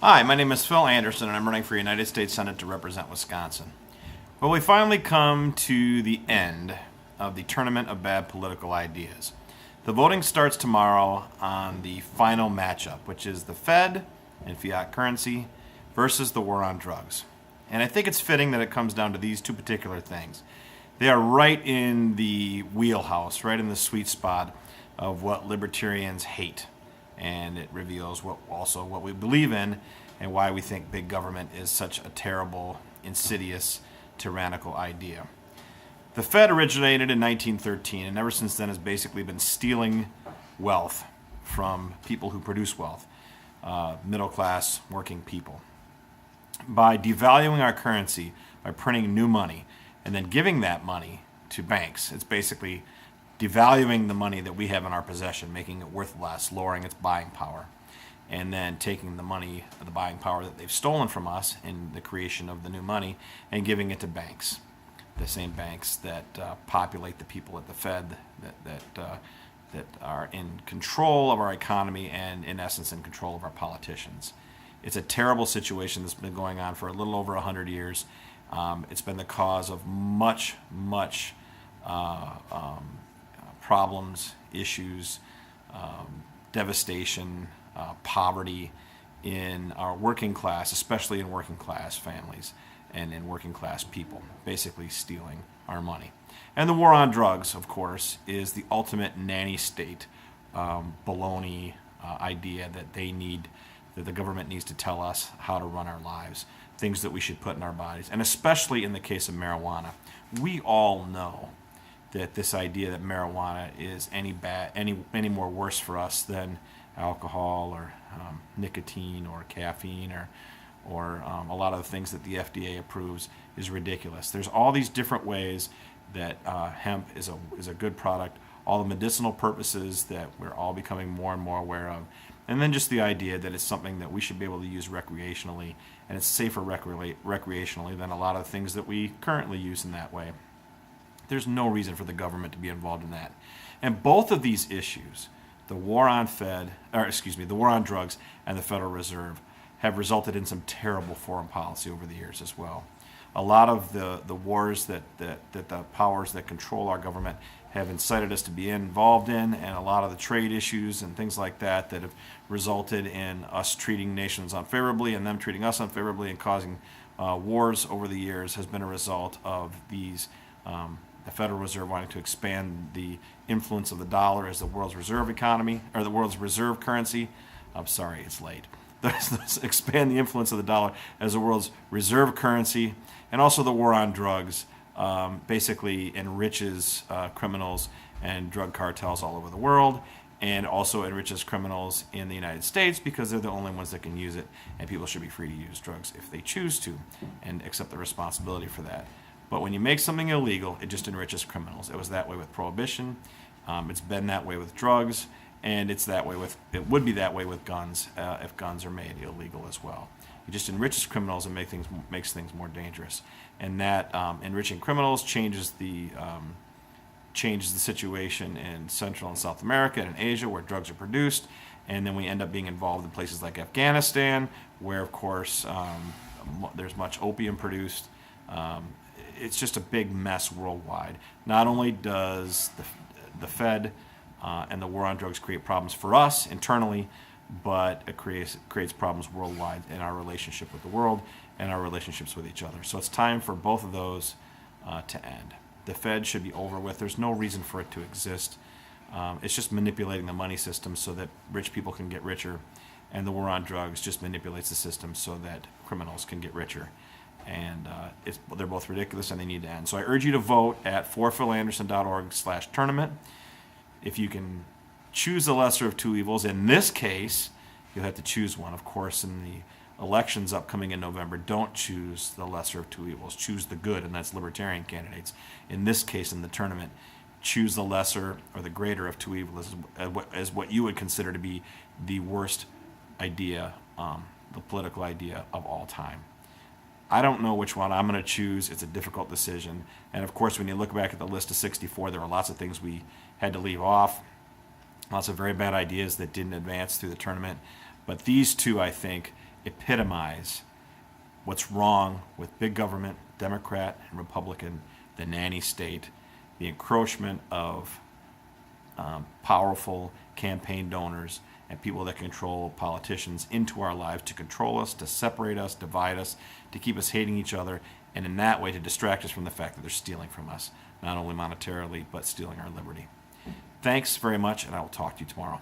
Hi, my name is Phil Anderson, and I'm running for United States Senate to represent Wisconsin. Well, we finally come to the end of the tournament of bad political ideas. The voting starts tomorrow on the final matchup, which is the Fed and fiat currency versus the war on drugs. And I think it's fitting that it comes down to these two particular things. They are right in the wheelhouse, right in the sweet spot of what libertarians hate. And it reveals what we believe in and why we think big government is such a terrible, insidious, tyrannical idea. The Fed originated in 1913 and ever since then has basically been stealing wealth from people who produce wealth, middle class, working people. By devaluing our currency, by printing new money, and then giving that money to banks, it's basically devaluing the money that we have in our possession, making it worth less, lowering its buying power, and then taking the money, the buying power that they've stolen from us in the creation of the new money, and giving it to banks, the same banks that populate the people at the Fed, that are in control of our economy and, in essence, in control of our politicians. It's a terrible situation that's been going on for a little over 100 years. It's been the cause of much problems, issues, devastation, poverty in our working class, especially in working class families and in working class people, basically stealing our money. And the war on drugs, of course, is the ultimate nanny state baloney idea that that the government needs to tell us how to run our lives, things that we should put in our bodies, and especially in the case of marijuana. We all know that this idea that marijuana is any more worse for us than alcohol or nicotine or caffeine or a lot of the things that the FDA approves is ridiculous. There's all these different ways that hemp is a good product, all the medicinal purposes that we're all becoming more and more aware of, and then just the idea that it's something that we should be able to use recreationally, and it's safer recreationally than a lot of things that we currently use in that way. There's no reason for the government to be involved in that. And both of these issues, the war on drugs and the Federal Reserve, have resulted in some terrible foreign policy over the years as well. A lot of the wars that the powers that control our government have incited us to be involved in, and a lot of the trade issues and things like that have resulted in us treating nations unfavorably and them treating us unfavorably and causing wars over the years, has been a result of these the Federal Reserve wanting to expand the influence of the dollar as the world's reserve economy, or the world's reserve currency. I'm sorry, it's late. Expand the influence of the dollar as the world's reserve currency, and also the war on drugs basically enriches criminals and drug cartels all over the world, and also enriches criminals in the United States because they're the only ones that can use it, and people should be free to use drugs if they choose to and accept the responsibility for that. But when you make something illegal, it just enriches criminals. It was that way with prohibition. It's been that way with drugs, and it would be that way with guns if guns are made illegal as well. It just enriches criminals and makes things more dangerous. And that enriching criminals changes the situation in Central and South America and in Asia, where drugs are produced, and then we end up being involved in places like Afghanistan, where of course there's much opium produced. It's just a big mess worldwide. Not only does the Fed and the war on drugs create problems for us internally, but it creates problems worldwide in our relationship with the world and our relationships with each other. So it's time for both of those to end. The Fed should be over with. There's no reason for it to exist. It's just manipulating the money system so that rich people can get richer, and the war on drugs just manipulates the system so that criminals can get richer. And they're both ridiculous, and they need to end. So I urge you to vote at forphilanderson.org/tournament. If you can choose the lesser of two evils, in this case, you'll have to choose one. Of course, in the elections upcoming in November, don't choose the lesser of two evils. Choose the good, and that's libertarian candidates. In this case, in the tournament, choose the lesser or the greater of two evils as what you would consider to be the worst idea, the political idea of all time. I don't know which one I'm going to choose. It's a difficult decision. And of course, when you look back at the list of 64, there were lots of things we had to leave off. Lots of very bad ideas that didn't advance through the tournament. But these two, I think, epitomize what's wrong with big government, Democrat and Republican, the nanny state, the encroachment of powerful campaign donors and people that control politicians into our lives to control us, to separate us, divide us, to keep us hating each other, and in that way to distract us from the fact that they're stealing from us, not only monetarily, but stealing our liberty. Thanks very much, and I will talk to you tomorrow.